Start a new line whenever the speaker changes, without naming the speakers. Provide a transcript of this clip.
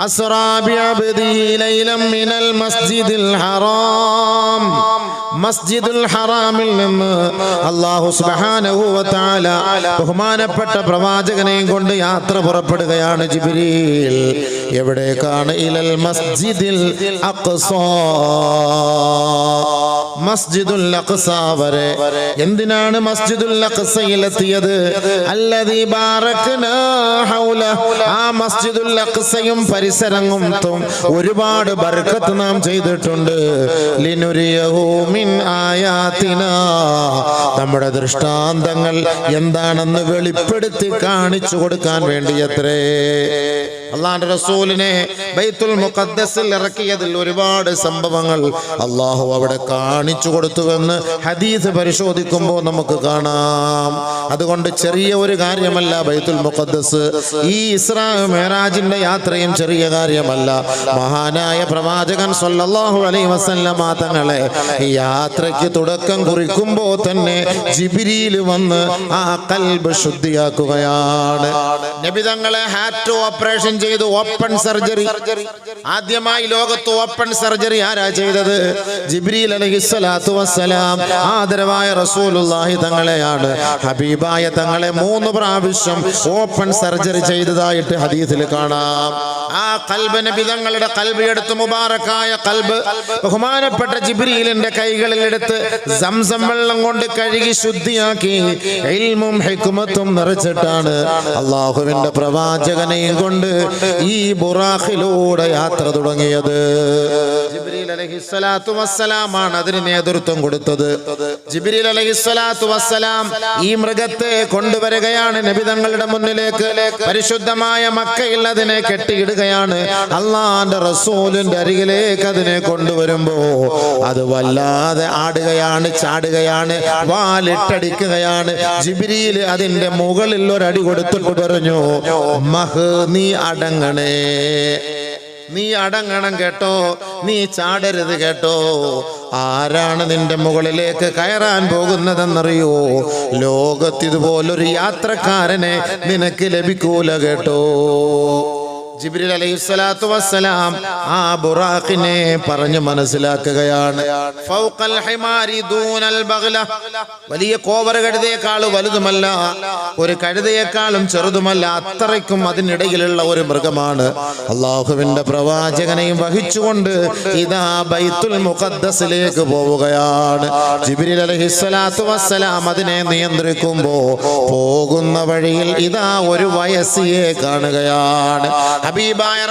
അസ്റാ ബിഅബ്ദിഹി ലൈലൻ മിനൽ മസ്ജിദിൽ ഹറാം. മസ്ജിദുൽ ഹറാമിൽ നിന്ന് അല്ലാഹു സുബ്ഹാനഹു വ തആല ബഹുമാനപ്പെട്ട പ്രവാചകനെയും കൊണ്ട് യാത്ര പുറപ്പെടുകയാണ് ജിബ്രീൽ. എവിടേക്കാണ്? ഇലൽ മസ്ജിദിൽ അഖ്സാ. മസ്ജിദുൽ അഖ്സ വരെ. എന്തിനാണ് മസ്ജിദുൽ അഖ്സയിൽ എത്തിയത്? അല്ലദീ ബാറക്നാ ഹൗല. ആ മസ്ജിദുൽ അഖ്സയും പരിസരവും ഒരുപാട് ബർക്കത്ത് നാം ചെയ്തിട്ടുണ്ട്. ലിനുരിയഹു മിൻ ആയാതിനാ. നമ്മുടെ ദൃഷ്ടാന്തങ്ങൾ എന്താണെന്ന് വെളിപ്പെടുത്തി കാണിച്ചു കൊടുക്കാൻ വേണ്ടിയത്രേ. അല്ലാഹുവിന്റെ റസൂലിനെ ബൈത്തുൽ മുഖദ്ദസിൽ ഇറക്കിയതിൽ ഒരുപാട് സംഭവങ്ങൾ അല്ലാഹു അവിടെ കാണിച്ചു കൊടുത്തുവെന്ന് ഹദീസ് പരിശോധിക്കുമ്പോൾ നമുക്ക് കാണാം. അതുകൊണ്ട് ചെറിയ ഒരു കാര്യമല്ല ബൈത്തുൽ മുഖദ്ദസ്. ഈ ഇസ്രാ മിഅ്റാജിന്റെ യാത്രയും ചെറിയ കാര്യമല്ല. മഹാനായ പ്രവാചകൻ സ്വല്ലല്ലാഹു അലൈഹി വസല്ലമ തങ്ങളെ ഈ യാത്രയ്ക്ക് തുടക്കം കുറിക്കുമ്പോൾ തന്നെ ജിബ്രീൽ വന്ന് ആ ഖൽബ് ശുദ്ധിയാക്കുകയാണ്. നബി തങ്ങളെ ഹാർട്ട് ഓപ്പറേഷൻ ചെയ്തു, ഓപ്പൺ സർജറി. ആദ്യമായി ലോകത്ത് ഓപ്പൺ സർജറി ആരാ ചെയ്തത്? ജിബ്രീൽ അലൈഹിസ്സലാത്തു വസ്സലാം. ആദരവായ റസൂലുള്ളാഹി തങ്ങളെയാണ്, ഹബീബായ തങ്ങളെ 3 പ്രാവശ്യം ഓപ്പൺ സർജറി ചെയ്തതായിട്ട് ഹദീസിൽ കാണാം. ആ ഖൽബ് നബി തങ്ങളുടെ ഖൽബ് എടുത്ത്, മുബാറക്കായ ഖൽബ് ബഹുമാനപ്പെട്ട ജിബ്രീലിന്റെ കൈകളിൽ എടുത്ത് സംസം വെള്ളം കൊണ്ട് കഴുകി ശുദ്ധിയാക്കി ഇൽമും ഹിക്മത്തും നിറച്ചിട്ടാണ് അല്ലാഹുവിന്റെ പ്രവാചകനെയും കൊണ്ട് ഈ ബുറാഖിലൂടെ യാത്ര തുടങ്ങിയത്. ജിബ്രീൽ അലൈഹിസ്സലാത്തു വസ്സലാമാണ് അതിന് നേതൃത്വം കൊടുത്തത്. ജിബ്രീൽ അലൈഹിസ്സലാത്തു വസ്സലാം ഈ മൃഗത്തെ കൊണ്ടുവരികയാണ് നബി തങ്ങളുടെ മുന്നിലേക്ക്. പരിശുദ്ധമായ മക്കയിൽ അതിനെ കെട്ടിയിടുകയാണ്. അള്ളാന്റെ റസൂലിന്റെ അരികിലേക്ക് അതിനെ കൊണ്ടുവരുമ്പോ അത് വല്ലാതെ ആടുകയാണ്, ചാടുകയാണ്, വാലിട്ടടിക്കുകയാണ്. ജിബ്രീൽ അതിന്റെ മുകളിൽ ഒരടി കൊടുത്തിട്ട് പറഞ്ഞു, മഹ് നീ അടങ്ങണേ, നീ അടങ്ങണം കേട്ടോ, നീ ചാടരുത് കേട്ടോ. ആരാണ് നിന്റെ മുകളിലേക്ക് കയറാൻ പോകുന്നതെന്നറിയോ? ലോകത്തിതുപോലൊരു യാത്രക്കാരനെ നിനക്ക് ലഭിക്കൂല കേട്ടോ. ജിബ്രീൽ അലൈഹിസ്സലാത്തു വസ്സലാം ആ ബുറാഖിനെ പറഞ്ഞു മനസ്സിലാക്കുകയാണ്. ഫൗഖൽ ഹിമാരി ദൂനൽ ബഗ്ല. വലിയ കോവർ കഴുതയേക്കാൾ വലുതുമല്ല, ഒരു കഴുതയേക്കാളും ചെറുതുമല്ല, അത്രയ്ക്കും അതിനിടയിലുള്ള ഒരു മൃഗമാണ്. അള്ളാഹുവിന്റെ പ്രവാചകനെയും വഹിച്ചുകൊണ്ട് ഇതാ ബൈത്തുൽ മുഖദ്ദസിലേക്ക് പോവുകയാണ്. ജിബ്രീൽ അലൈഹിസ്സലാത്തു വസ്സലാം അതിനെ നിയന്ത്രിക്കുമ്പോ പോകുന്ന വഴിയിൽ ഇതാ ഒരു വയസ്സിയെ കാണുകയാണ്. ഹബീബായ